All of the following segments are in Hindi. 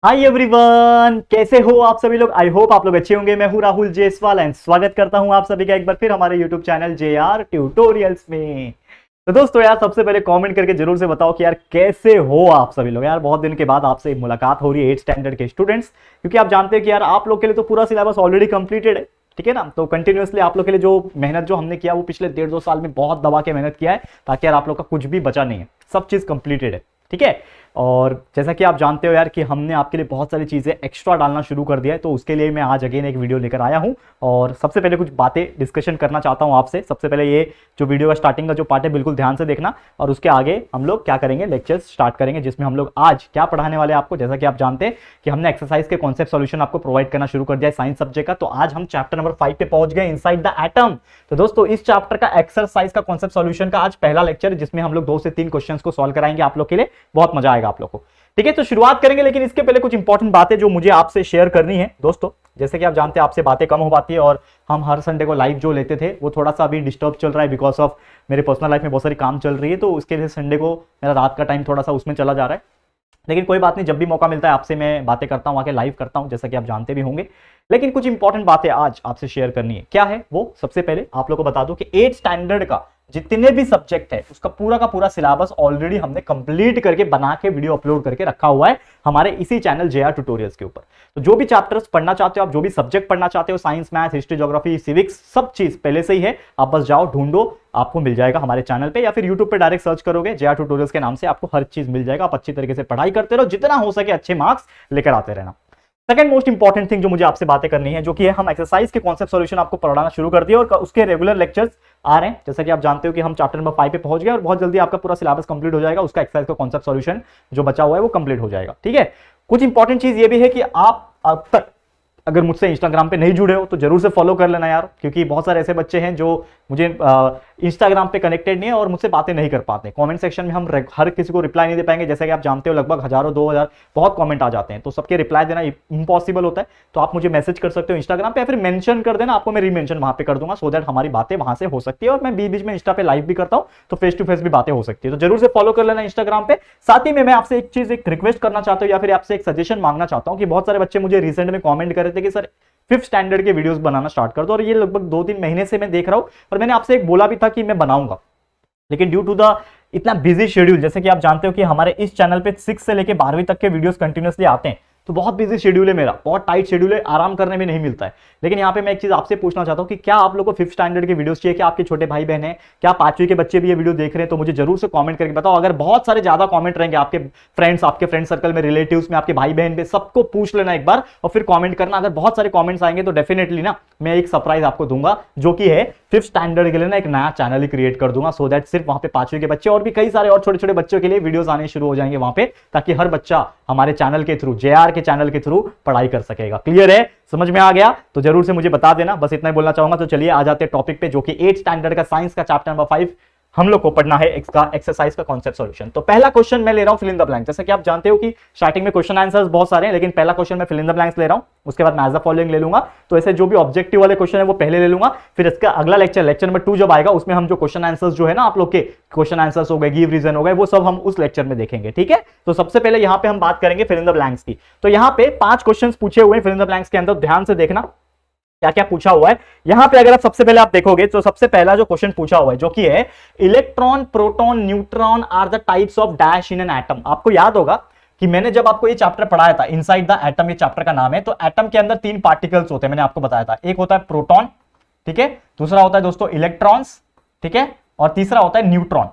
हाय एवरीवन, कैसे हो आप सभी लोग। आई होप आप लोग अच्छे होंगे। मैं हूं राहुल जेसवाल एंड स्वागत करता हूं आप सभी का एक बार फिर हमारे यूट्यूब चैनल जेआर ट्यूटोरियल्स में। तो दोस्तों यार, सबसे पहले कमेंट करके जरूर से बताओ कि यार कैसे हो आप सभी लोग। यार बहुत दिन के बाद आपसे मुलाकात हो रही है 8th स्टैंडर्ड के स्टूडेंट्स, क्योंकि आप जानते हैं कि यार आप लोग के लिए तो पूरा सिलेबस ऑलरेडी कंप्लीटेड है, ठीक है ना। तो कंटिन्यूअसली आप लोग के लिए जो मेहनत जो हमने किया वो पिछले 1.5-2 साल में बहुत दबा के मेहनत किया है, ताकि यार आप लोग का कुछ भी बचा नहीं है, सब चीज कंप्लीटेड है, ठीक है। और जैसा कि आप जानते हो यार कि हमने आपके लिए बहुत सारी चीज़ें एक्स्ट्रा डालना शुरू कर दिया है, तो उसके लिए मैं आज अगेन एक वीडियो लेकर आया हूं। और सबसे पहले कुछ बातें डिस्कशन करना चाहता हूं आपसे। सबसे पहले ये जो वीडियो का स्टार्टिंग का जो पार्ट है बिल्कुल ध्यान से देखना, और उसके आगे हम लोग क्या करेंगे, लेक्चर्स स्टार्ट करेंगे, जिसमें हम लोग आज क्या पढ़ाने वाले हैं आपको। जैसा कि आप जानते हैं कि हमने एक्सरसाइज के कॉन्सेप्ट सॉल्यूशन आपको प्रोवाइड करना शुरू कर दिया है साइंस सब्जेक्ट का। तो आज हम चैप्टर नंबर 5 पे पहुंच गए, इनसाइड द एटम। तो दोस्तों इस चैप्टर का एक्सरसाइज का कॉन्सेप्ट सॉल्यूशन का आज पहला लेक्चर है, जिसमें हम लोग 2 से 3 क्वेश्चंस को सॉल्व कराएंगे आप लोग के लिए। बहुत मजा आएगा आप लोग को, ठीक है। तो शुरुआत करेंगे, लेकिन इसके पहले कुछ इंपॉर्टेंट बातें जो मुझे आपसे शेयर करनी है दोस्तों। जैसे कि आप जानते हैं आपसे बातें कम हो पाती है, और हम हर संडे को लाइव जो लेते थे वो थोड़ा सा अभी डिस्टर्ब चल रहा है, बिकॉज ऑफ मेरे पर्सनल लाइफ में बहुत सारी काम चल रही है। तो उसके लिए संडे को मेरा रात का टाइम थोड़ा सा उसमें चला जा रहा है, लेकिन कोई बात नहीं, जब भी मौका मिलता है आपसे मैं बातें करता हूं, आके लाइव करता हूं, जैसा कि आप जानते भी होंगे। लेकिन कुछ इंपॉर्टेंट बातें आज आपसे शेयर करनी है। क्या है वो? सबसे पहले आप लोगों को बता दूं कि 8th स्टैंडर्ड का जितने भी सब्जेक्ट है उसका पूरा का पूरा सिलेबस ऑलरेडी हमने कंप्लीट करके बना के वीडियो अपलोड करके रखा हुआ है हमारे इसी चैनल जेआर ट्यूटोरियल्स के ऊपर। तो जो भी चैप्टर्स पढ़ना चाहते हो आप, जो भी सब्जेक्ट पढ़ना चाहते हो, science, math, history, geography, civics, सब चीज पहले से ही है। आप बस जाओ, ढूंढो, आपको मिल जाएगा हमारे चैनल पे, या फिर यूट्यूब पे डायरेक्ट सर्च करोगे जेआर ट्यूटोरियल्स के नाम से, आपको हर चीज मिल जाएगा। आप अच्छी तरीके से पढ़ाई करते रहो, जितना हो सके अच्छे मार्क्स लेकर आते रहना। सेकंड मोस्ट इंपॉर्टेंट थिंग जो मुझे आपसे बातें करनी है, जो कि है हम एक्सरसाइज के कॉन्सेप्ट सॉल्यूशन आपको पढ़ाना शुरू कर दिए, और उसके रेगुलर लेक्चर्स आ रहे हैं। जैसा कि आप जानते हो कि हम चैप्टर नंबर 5 पे पहुंच गए, और बहुत जल्दी आपका पूरा सिलेबस कंप्लीट हो जाएगा। उसका एक्सरसाइज का कॉन्सेप्ट सॉल्यूशन जो बचा हुआ है वो कंप्लीट हो जाएगा, ठीक है। कुछ इंपॉर्टेंट चीज ये भी है कि आप अब तक अगर मुझसे इंस्टाग्राम पे नहीं जुड़े हो तो जरूर से फॉलो कर लेना यार, क्योंकि बहुत सारे ऐसे बच्चे हैं जो मुझे इंस्टाग्राम पे कनेक्टेड नहीं है और मुझसे बातें नहीं कर पाते। कमेंट सेक्शन में हम हर किसी को रिप्लाई नहीं दे पाएंगे, जैसे कि आप जानते हो लगभग हजारों 2000 बहुत कमेंट आ जाते हैं, तो सबके रिप्लाई देना इम्पॉसिबल होता है। तो आप मुझे मैसेज कर सकते हो इंस्टाग्राम पे, या फिर मेंशन कर देना, आपको मैं रीमेंशन वहां पे कर दूंगा, सो दैट हमारी बातें वहां से हो सकती है। और मैं बीच बीच में इंस्टा पे लाइव भी करता हूं, तो फेस टू फेस भी बातें हो सकती है। तो जरूर से फॉलो कर लेना इंस्टाग्राम पे। साथ ही में मैं आपसे एक चीज, एक रिक्वेस्ट करना चाहता हूं, या फिर आपसे एक सजेशन मांगना चाहता हूं कि बहुत सारे बच्चे मुझे रिसेंट में कमेंट कर रहे थे कि सर 5th स्टैंडर्ड के वीडियोस बनाना स्टार्ट कर दो, और ये लगभग 2-3 महीने से मैं देख रहा हूं, और मैंने आपसे एक बोला भी था कि मैं बनाऊंगा, लेकिन ड्यू टू द इतना बिजी शेड्यूल, जैसे कि आप जानते हो कि हमारे इस चैनल पे 6 से लेके 12वीं तक के वीडियोस कंटिन्यूअसली आते हैं, तो बहुत बिजी शेड्यूल है मेरा, बहुत टाइट शेड्यूल है, आराम करने में नहीं मिलता है। लेकिन यहाँ पे मैं एक चीज आपसे पूछना चाहता हूँ कि क्या आप लोगों को 5th स्टैंडर्ड के वीडियोस चाहिए? क्या आपके छोटे भाई बहन हैं? क्या 5वीं के बच्चे भी ये वीडियो देख रहे हैं? तो मुझे जरूर से कमेंट करके बताओ। अगर बहुत सारे ज्यादा कमेंट रहेंगे आपके फ्रेंड्स, आपके फ्रेंड सर्कल में, रिलेटिव्स में, आपके भाई बहन पे, सबको पूछ लेना एक बार और फिर कमेंट करना। अगर बहुत सारे कमेंट्स आएंगे तो डेफिनेटली ना मैं एक सरप्राइज आपको दूंगा, जो कि है 5th स्टैंडर्ड के लिए ना एक नया चैनल ही क्रिएट कर दूंगा, सो दैट सिर्फ वहां पे 5वीं के बच्चे और भी कई सारे और छोटे छोटे बच्चों के लिए वीडियोस आने शुरू हो जाएंगे वहां पे, ताकि हर बच्चा हमारे चैनल के थ्रू, जेआर के चैनल के थ्रू पढ़ाई कर सकेगा। क्लियर है? समझ में आ गया? तो जरूर से मुझे बता देना, बस इतना ही बोलना चाहूंगा। तो चलिए आ जाते हैं टॉपिक पे, जो कि 8th स्टैंडर्ड का साइंस का चैप्टर नंबर 5 हम लोग को पढ़ना है, इसका एक्सरसाइज का कॉन्सेप्ट सॉल्यूशन। तो पहला क्वेश्चन मैं ले रहा हूं फिल इन द ब्लैंक। जैसे कि आप जानते हो कि स्टार्टिंग में क्वेश्चन आंसर्स बहुत सारे हैं, लेकिन पहला क्वेश्चन मैं फिल इन द ब्लैंक्स ले रहा हूं, उसके बाद मैच द फॉलोइंग ले लूंगा। तो ऐसे जो भी ऑब्जेक्टिव वाले क्वेश्चन है वो पहले ले लूंगा, फिर इसका अगला लेक्चर नंबर 2 जब आएगा, उसमें हम जो क्वेश्चन आंसर्स जो है ना आप लोग के क्वेश्चन आंसर्स हो गए, गिव रीजन हो गए, वो सब हम उस लेक्चर में देखेंगे, ठीक है। तो सबसे पहले यहां पे हम बात करेंगे फिल इन द ब्लैंक्स की। तो यहां पे 5 क्वेश्चन पूछे हुए फिल इन द ब्लैंक्स के अंदर, ध्यान से देखना क्या क्या पूछा हुआ है। यहां पे अगर आप सबसे पहले आप देखोगे तो सबसे पहला जो क्वेश्चन पूछा हुआ है, जो कि है electron, proton, neutron are the types of dash in an atom. आपको याद होगा कि मैंने जब आपको ये चैप्टर पढ़ाया था, इनसाइड द एटम ये चैप्टर का नाम है, तो एटम के अंदर 3 पार्टिकल्स होते हैं, मैंने आपको बताया था। एक होता है प्रोटॉन, ठीक है, दूसरा होता है दोस्तों इलेक्ट्रॉन्स, ठीक है, और तीसरा होता है न्यूट्रॉन,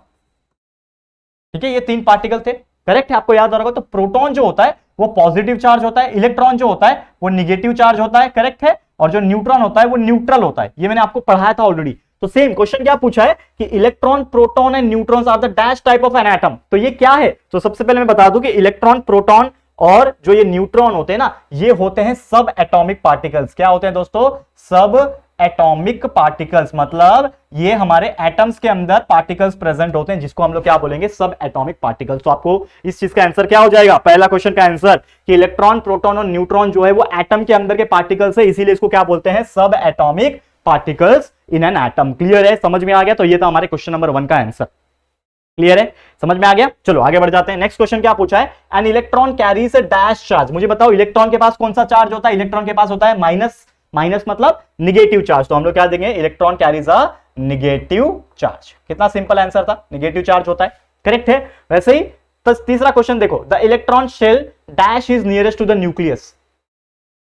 ठीक है। ये 3 पार्टिकल थे, करेक्ट है? आपको याद होगा। तो प्रोटॉन जो होता है वो पॉजिटिव चार्ज होता है, इलेक्ट्रॉन जो होता है वो निगेटिव चार्ज होता है, करेक्ट है, और जो न्यूट्रॉन होता है वो न्यूट्रल होता है। ये मैंने आपको पढ़ाया था ऑलरेडी। तो सेम क्वेश्चन क्या पूछा है कि electron, proton and neutrons are the dash type of an atom. तो ये क्या है? तो सबसे पहले मैं बता दूं कि इलेक्ट्रॉन, प्रोटॉन और जो ये न्यूट्रॉन होते हैं ना, ये होते हैं सब एटॉमिक पार्टिकल्स। क्या होते हैं दोस्तों? सब एटॉमिक पार्टिकल्स, मतलब ये हमारे एटम्स के अंदर पार्टिकल्स प्रेजेंट होते हैं, जिसको हम लोग क्या बोलेंगे? सब एटॉमिक पार्टिकल्स। तो आपको इस चीज का आंसर क्या हो जाएगा? पहला क्वेश्चन का आंसर कि इलेक्ट्रॉन, प्रोटॉन और न्यूट्रॉन जो है वो एटम के अंदर के पार्टिकल्स है, इसीलिए इसको क्या बोलते हैं? सब atomic particles in an atom. Clear है? समझ में आ गया? तो ये था हमारे क्वेश्चन नंबर 1 का आंसर। क्लियर है, समझ में आ गया। चलो आगे बढ़ जाते हैं। नेक्स्ट क्वेश्चन क्या पूछा है, an electron carries a dash charge. मुझे बताओ इलेक्ट्रॉन के पास कौन सा चार्ज होता है, इलेक्ट्रॉन के पास होता है माइनस, माइनस मतलब निगेटिव चार्ज, तो हम लोग क्या देंगे, electron carries a negative charge. कितना सिंपल आंसर था, निगेटिव चार्ज होता है, करेक्ट है। वैसे ही तीसरा क्वेश्चन देखो, the electron shell dash is nearest to the nucleus.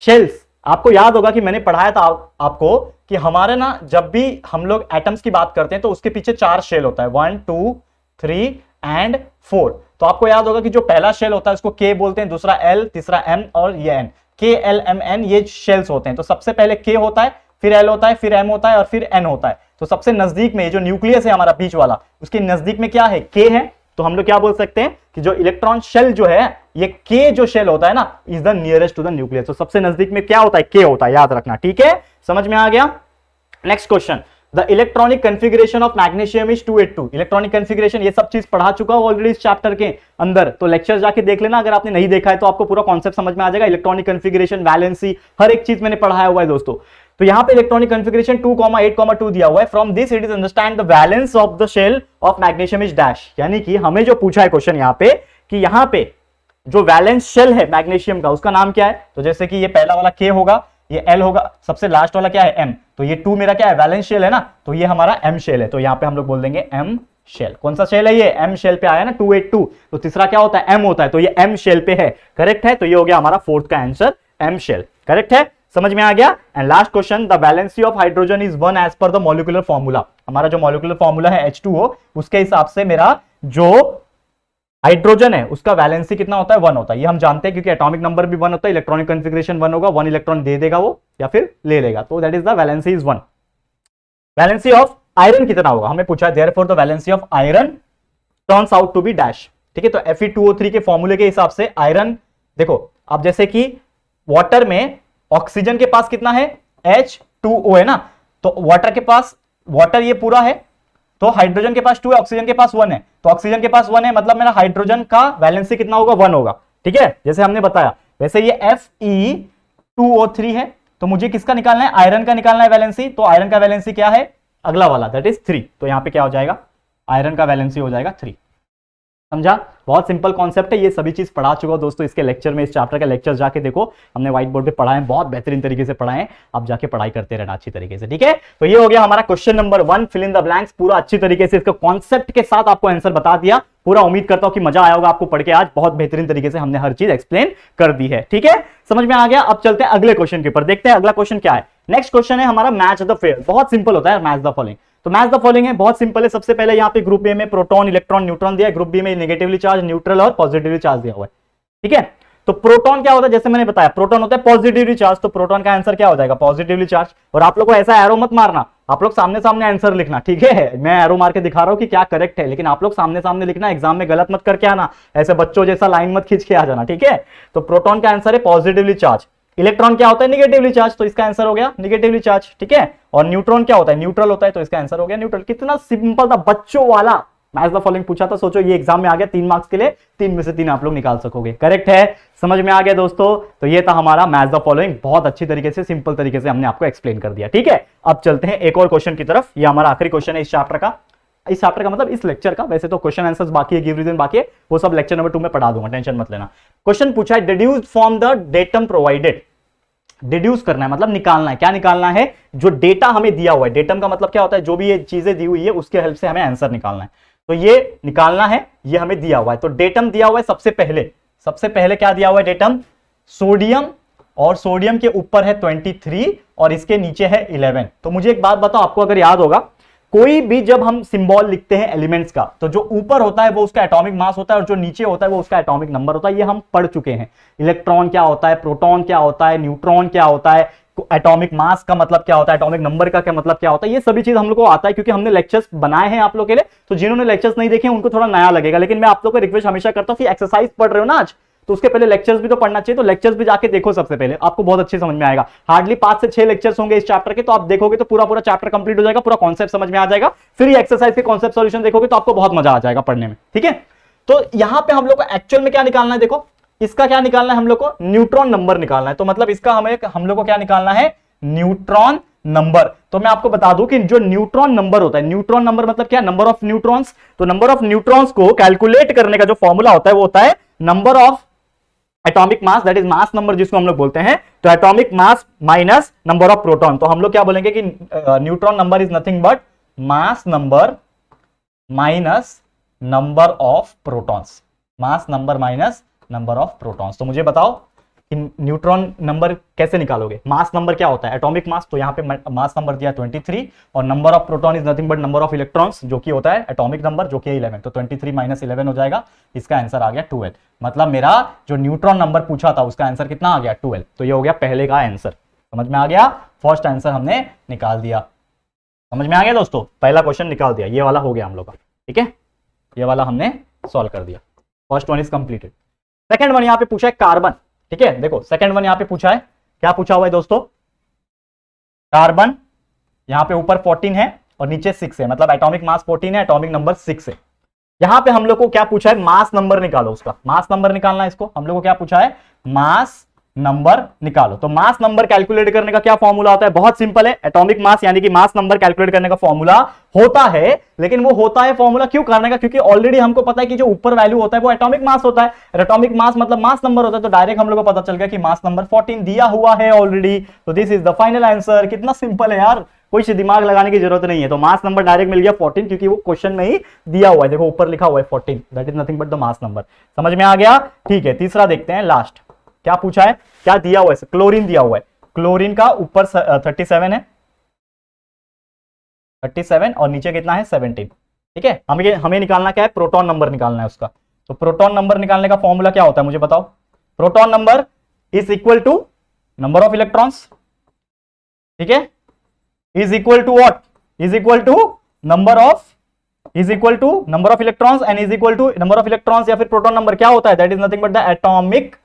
Shells, आपको याद होगा कि मैंने पढ़ाया था आपको कि हमारे ना जब भी हम लोग एटम्स की बात करते हैं तो उसके पीछे 4 शेल होता है, 1 2 3 एंड 4। तो आपको याद होगा कि जो पहला शेल होता है उसको के बोलते हैं, दूसरा एल, तीसरा एम और ये एन, के एल एम एन, ये शेल्स होते हैं। तो सबसे पहले के होता है, फिर एल होता है, फिर एम होता है और फिर एन होता है। तो सबसे नजदीक में जो न्यूक्लियस है हमारा बीच वाला, उसके नजदीक में क्या है, के है। तो हम लोग क्या बोल सकते हैं कि जो इलेक्ट्रॉन शेल जो है, ये के जो शेल होता है ना, is the nearest to the nucleus. तो सबसे नजदीक में क्या होता है, के होता है, याद रखना, ठीक है, समझ में आ गया। Next question, the electronic configuration of magnesium is 282। Electronic configuration ये सब चीज पढ़ा चुका हूं ऑलरेडी इस चैप्टर के अंदर, तो लेक्चर जाके देख लेना अगर आपने नहीं देखा है तो आपको पूरा कॉन्सेप्ट समझ में आ जाएगा। इलेक्ट्रॉनिक कन्फिगरेशन, वैलेंसी, हर एक चीज मैंने पढ़ाया हुआ है दोस्तों। तो यहां पे इलेक्ट्रॉनिक कन्फिगरेशन 2,8,2 दिया हुआ है। From this it is understand the valence of the shell of magnesium is dash. यानी कि हमें जो पूछा है क्वेश्चन यहां पे कि यहां पे जो वैलेंस शेल है मैग्नीशियम का, उसका नाम क्या है। तो जैसे कि ये पहला वाला के होगा, ये एल होगा, सबसे लास्ट वाला क्या है, एम। तो ये 2 मेरा क्या है, वैलेंस शेल है ना, तो ये हमारा एम शेल है। तो यहां पे हम लोग बोल देंगे एम शेल। कौन सा शेल है ये, एम शेल पे आया ना 282, तो तीसरा क्या होता है, एम होता है, तो ये एम शेल पे है, करेक्ट है। तो ये हो गया हमारा फोर्थ का आंसर, एम शेल, करेक्ट है, समझ में आ गया। And last question, the valency of hydrogen is 1 as per the molecular formula. हमारा जो मॉलिक्यूलर फॉर्मूला है H2O, उसके हिसाब से मेरा जो हाइड्रोजन है उसका वैलेंसी कितना होता है, 1 होता है। ये हम जानते हैं क्योंकि एटॉमिक नंबर भी 1 होता है, इलेक्ट्रॉनिक कन्फिगरेशन 1 होगा, 1 इलेक्ट्रॉन दे देगा वो या फिर ले लेगा, तो that is the valency is 1। Valency of iron कितना होगा हमें पूछा है, therefore the valency of iron turns out to be dash. ठीक है, तो Fe2O3 के फॉर्मूले के हिसाब से आयरन, देखो अब जैसे कि वाटर में ऑक्सीजन के पास कितना है, H2O है ना, तो वाटर के पास, वाटर ये पूरा है, तो हाइड्रोजन के पास 2 है, ऑक्सीजन के पास 1 है, तो ऑक्सीजन के पास 1 है, मतलब मेरा हाइड्रोजन का वैलेंसी कितना होगा, 1 होगा। ठीक है, जैसे हमने बताया। वैसे ये Fe2O3 है, तो मुझे किसका निकालना है, आयरन का निकालना है वैलेंसी। तो आयरन का वैलेंसी क्या है, अगला वाला, दैट इज 3। तो यहां पे क्या हो जाएगा, आयरन का वैलेंसी हो जाएगा 3। समझा, बहुत सिंपल कॉन्सेप्ट है, ये सभी चीज पढ़ा चुका हूं दोस्तों इसके लेक्चर में। इस चैप्टर का लेक्चर जाके देखो, हमने व्हाइट बोर्ड पे पढ़ाए हैं, बहुत बेहतरीन तरीके से पढ़ाए हैं, आप जाके पढ़ाई करते रहना अच्छी तरीके से। ठीक है, तो ये हो गया हमारा question number 1, fill in the blanks. पूरा अच्छी तरीके से इसका कॉन्सेप्ट के साथ आपको आंसर बता दिया। पूरा उम्मीद करता हूं कि मजा आया होगा आपको पढ़ के, आज बहुत बेहतरीन तरीके से हमने हर चीज एक्सप्लेन कर दी है। ठीक है, समझ में आ गया। अब चलते हैं अगले क्वेश्चन के ऊपर, देखते हैं अगला क्वेश्चन क्या है। नेक्स्ट क्वेश्चन है हमारा मैच द पेयर। बहुत सिंपल होता है मैच द फॉलोइंग। तो मैच द फॉलोइंग है, बहुत सिंपल है। सबसे पहले यहाँ पे ग्रुप ए में प्रोटॉन, इलेक्ट्रॉन, न्यूट्रॉन दिया है, ग्रुप बी में नेगेटिवली चार्ज, न्यूट्रल और पॉजिटिवली चार्ज दिया हुआ है। ठीक है, तो प्रोटॉन क्या होता है, जैसे मैंने बताया प्रोटॉन होता है पॉजिटिवली चार्ज, तो प्रोटॉन का आंसर क्या हो जाएगा, पॉजिटिवली चार्ज। और आप लोग को ऐसा एरो मत मारना, आप लोग सामने सामने आंसर लिखना। ठीक है, मैं एरो मार के दिखा रहा हूं कि क्या करेक्ट है, लेकिन आप लोग सामने सामने लिखना, एग्जाम में गलत मत करके आना, ऐसे बच्चों जैसा लाइन मत खींच के आ जाना। ठीक है, तो प्रोटॉन का आंसर है पॉजिटिवली चार्ज। इलेक्ट्रॉन क्या होता है, निगेटिवली चार्ज, तो इसका आंसर हो गया निगेटिवली चार्ज। ठीक है, और न्यूट्रॉन क्या होता है, न्यूट्रल होता है, तो इसका आंसर हो गया न्यूट्रल। कितना सिंपल था, बच्चों वाला मैच द फॉलोइंग पूछा था, सोचो ये एग्जाम में आ गया 3 मार्क्स के लिए, 3 में से 3 आप लोग निकाल सकोगे। करेक्ट है, समझ में आ गया दोस्तों। तो ये था हमारा मैच द फॉलोइंग, बहुत अच्छी तरीके से सिंपल तरीके से हमने आपको एक्सप्लेन कर दिया। ठीक है, अब चलते हैं एक और क्वेश्चन की तरफ। ये हमारा आखिरी क्वेश्चन है इस चैप्टर का, इस चैप्टर का मतलब इस लेक्चर का। वैसे तो क्वेश्चन आंसर्स बाकी है, गिव रीजन बाकी है, वो सब लेक्चर नंबर 2 में पढ़ा दूंगा, टेंशन मत लेना। क्वेश्चन पूछा है, deduce from the datum provided. Deduce करना है मतलब निकालना है, क्या निकालना है, जो डेटा हमें दिया हुआ है। डेटम का मतलब क्या होता है, जो भी ये चीजें दी हुई है उसके हेल्प से हमें आंसर निकालना है। तो ये निकालना है, ये हमें दिया हुआ है। तो डेटम दिया हुआ है, सबसे पहले क्या दिया हुआ है, डेटम सोडियम, और सोडियम के ऊपर है 23 और इसके नीचे है 11। तो मुझे एक बात बताओ, आपको अगर याद होगा, कोई भी जब हम सिंबल लिखते हैं एलिमेंट्स का, तो जो ऊपर होता है वो उसका एटॉमिक मास होता है और जो नीचे होता है वो उसका एटॉमिक नंबर होता है। ये हम पढ़ चुके हैं। इलेक्ट्रॉन क्या होता है, प्रोटॉन क्या होता है, न्यूट्रॉन क्या होता है, एटॉमिक मास का मतलब क्या होता है, एटॉमिक नंबर का क्या मतलब क्या होता है, ये सभी चीज हम लोग को आता है क्योंकि हमने लेक्चर्स बनाए हैं आप लोग के लिए। तो जिन्होंने लेक्चर्स नहीं देखे उनको थोड़ा नया लगेगा, लेकिन मैं आप लोग को रिक्वेस्ट हमेशा करता हूं कि एक्सरसाइज पढ़ रहे हो ना आज, तो उसके पहले लेक्चर्स भी तो पढ़ना चाहिए। तो लेक्चर्स भी जाके देखो सबसे पहले, आपको बहुत अच्छे समझ में आएगा। हार्डली 5 से 6 लेक्चर्स होंगे इस चैप्टर के, तो आप देखोगे तो पूरा चैप्टर कंप्लीट हो जाएगा, पूरा कॉन्सेप्ट समझ में आ जाएगा। फिर ये एक्सरसाइज के कॉन्सेप्ट सॉल्यूशन देखोगे तो आपको बहुत मजा आ जाएगा पढ़ने में। ठीक है, तो यहां पे हम लोग को एक्चुअल में क्या निकालना है, देखो इसका क्या निकालना है, हम लोग को न्यूट्रॉन नंबर निकालना है। तो मतलब इसका हम लोग को क्या निकालना है, न्यूट्रॉन नंबर। तो मैं आपको बता दूं कि जो न्यूट्रॉन नंबर होता है, न्यूट्रॉन नंबर मतलब क्या, नंबर ऑफ न्यूट्रॉन्स। तो नंबर ऑफ न्यूट्रॉन्स को कैलकुलेट करने का जो फॉर्मूला होता है वो होता है number of atomic mass, that is mass number जिसको हम लोग बोलते हैं। तो atomic mass minus number of proton, तो हम लोग क्या बोलेंगे कि neutron number is nothing but mass number minus number of protons, mass number minus number of protons. तो मुझे बताओ कि न्यूट्रॉन नंबर कैसे निकालोगे, मास नंबर क्या होता है, एटॉमिक मास, तो यहां पे मास नंबर दिया 23 और number of proton is nothing but number of electrons जो कि होता है एटॉमिक नंबर जो कि 11। तो 23 माइनस 11 हो जाएगा, इसका आंसर आ गया 12। मतलब मेरा जो न्यूट्रॉन नंबर पूछा था उसका आंसर कितना आ गया, 12। तो ये हो गया पहले का आंसर, समझ में आ गया, फर्स्ट आंसर हमने निकाल दिया। समझ में आ गया दोस्तों, पहला क्वेश्चन निकाल दिया, ये वाला हो गया हम लोग का, ठीक है, ये वाला हमने सॉल्व कर दिया। First one is completed. Second one यहां पे पूछा है कार्बन, ठीक है, देखो सेकंड वन यहां पे पूछा है, क्या पूछा हुआ है दोस्तों, कार्बन यहां पे ऊपर 14 है और नीचे 6 है, मतलब एटॉमिक मास 14 है, एटॉमिक नंबर 6 है। यहां पे हम लोग को क्या पूछा है, मास नंबर निकालो, उसका मास नंबर निकालना है इसको, हम लोग को क्या पूछा है, मास नंबर निकालो। तो मास नंबर कैलकुलेट करने का क्या फॉर्मूला होता है, बहुत सिंपल है, एटॉमिक मास यानी कि मास नंबर कैलकुलेट करने का फॉर्मूला होता है, लेकिन वो होता है फॉर्मूला क्यों करने का, क्योंकि ऑलरेडी हमको पता है कि जो ऊपर वैल्यू होता है वो एटॉमिक मास होता है, एटॉमिक मास मतलब मास नंबर होता है, तो डायरेक्ट हम लोग को पता चल गया कि मास नंबर 14 दिया हुआ है ऑलरेडी। तो this is the final answer. कितना सिंपल है यार, कोई दिमाग लगाने की जरूरत नहीं है। तो मास नंबर डायरेक्ट मिल गया 14 क्योंकि वो क्वेश्चन में ही दिया हुआ है, देखो ऊपर लिखा हुआ है 14, that is nothing but the mass number. समझ में आ गया, ठीक है। तीसरा देखते हैं, लास्ट क्या पूछा है, क्या दिया हुआ है, क्लोरीन दिया हुआ है, क्लोरीन का ऊपर 37 है, 37 और नीचे कितना है 17, ठीक है। हमें निकालना क्या है, प्रोटॉन नंबर निकालना है उसका। तो प्रोटॉन नंबर निकालने का फॉर्मूला क्या होता है मुझे बताओ, proton number is equal to number of electrons, ठीक है, is equal to what, is equal to number of, is equal to number of electrons and is equal to number of electrons या फिर प्रोटॉन नंबर क्या होता है, that is nothing but the atomic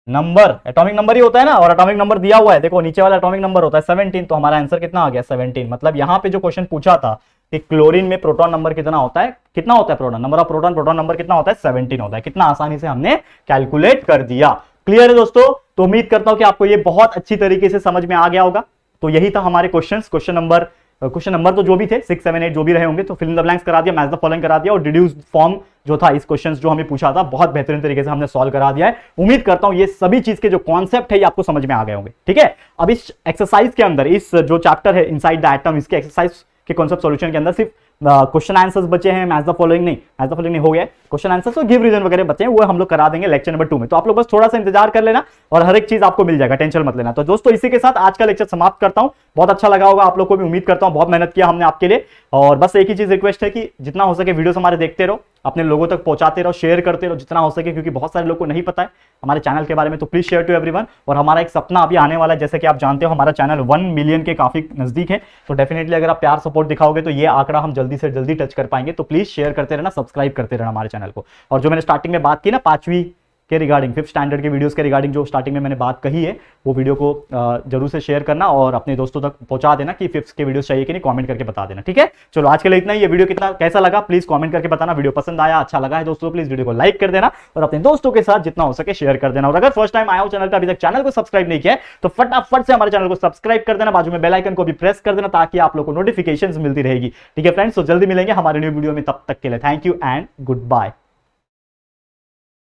number, atomic number ही होता है ना, और एटॉमिक नंबर दिया हुआ है, देखो नीचे वाला एटॉमिक नंबर होता है 17, तो हमारा आंसर कितना आ गया 17। मतलब यहां पे जो क्वेश्चन पूछा था कि क्लोरीन में प्रोटॉन नंबर कितना होता है, कितना होता है proton number of proton, proton number कितना होता है 17 होता है। कितना आसानी से हमने कैलकुलेट कर दिया। क्लियर है दोस्तों, तो उम्मीद करता हूं कि आपको ये बहुत अच्छी तरीके से समझ में आ गया होगा। तो यही था हमारे क्वेश्चन नंबर तो जो भी थे 6, 7, 8 जो भी रहे होंगे, तो फिल इन द ब्लैंक्स करा दिया, मैच द फॉलोइंग करा दिया और डिड्यूस्ड फॉर्म जो था इस क्वेश्चंस जो हमें पूछा था बहुत बेहतरीन तरीके से हमने सॉल्व करा दिया है। उम्मीद करता हूं ये सभी चीज के जो कॉन्सेप्ट है ये आपको समझ में आ गए होंगे, ठीक है। अब इस एक्सरसाइज के अंदर, इस जो चैप्टर है इनसाइड द एटम, इसके एक्सरसाइज के कॉन्सेप्ट सॉल्यूशन के अंदर सिर्फ क्वेश्चन आंसर्स बचे हैं, मैच द फॉलोइंग नहीं, मैच द फॉलोइंग नहीं हो गया, क्वेश्चन आंसर्स और गिव रीजन वगैरह बचे हैं, वो हम लोग करा देंगे लेक्चर नंबर 2 में। तो आप लोग बस थोड़ा सा इंतजार कर लेना और हर एक चीज आपको मिल जाएगा, टेंशन मत लेना। तो दोस्तों इसी के साथ आज का लेक्चर समाप्त करता हूं। बहुत अच्छा लगा होगा आप लोग को भी, उम्मीद करता हूं बहुत मेहनत किया हमने आपके लिए। और बस एक ही चीज रिक्वेस्ट है कि जितना हो सके वीडियोस हमारे देखते रहो, अपने लोगों तक पहुंचाते रहो, शेयर करते रहो जितना हो सके, क्योंकि बहुत सारे लोग को नहीं पता है हमारे चैनल के बारे में। तो प्लीज शेयर टू एवरीवन। और हमारा एक सपना अभी आने वाला है, जैसे कि आप जानते हो हमारा चैनल 1 मिलियन के काफी नजदीक है। तो डेफिनेटली अगर आप प्यार सपोर्ट दिखाओगे तो ये आंकड़ा हम जल्दी से जल्दी टच कर पाएंगे। तो प्लीज शेयर करते रहना, सब्सक्राइब करते रहना हमारे चैनल को। और जो मैंने स्टार्टिंग में बात की ना 5वीं के रिगार्डिंग, 5th स्टैंडर्ड के वीडियोस के रिगार्डिंग जो स्टार्टिंग में मैंने बात कही है, वो वीडियो को जरूर से शेयर करना और अपने दोस्तों तक पहुंचा देना कि 5th के वीडियोस चाहिए कि नहीं, कमेंट करके बता देना, ठीक है। चलो आज के लिए इतना ही। ये वीडियो कितना कैसा लगा प्लीज कमेंट करके बताना। वीडियो पसंद आया, अच्छा लगा है दोस्तों, प्लीज वीडियो को लाइक कर देना और अपने दोस्तों के साथ जितना हो सके शेयर कर देना। और अगर फर्स्ट टाइम आया हो चैनल पर, अभी तक चैनल को सब्सक्राइब नहीं किया है तो फटाफट से हमारे चैनल को सब्सक्राइब कर देना, बाजू में बेल आइकन को भी प्रेस कर देना ताकि आप लोग को नोटिफिकेशंस मिलती रहेगी, ठीक है फ्रेंड्स। तो जल्दी मिलेंगे हमारे न्यू वीडियो में, तब तक के लिए thank you and good bye.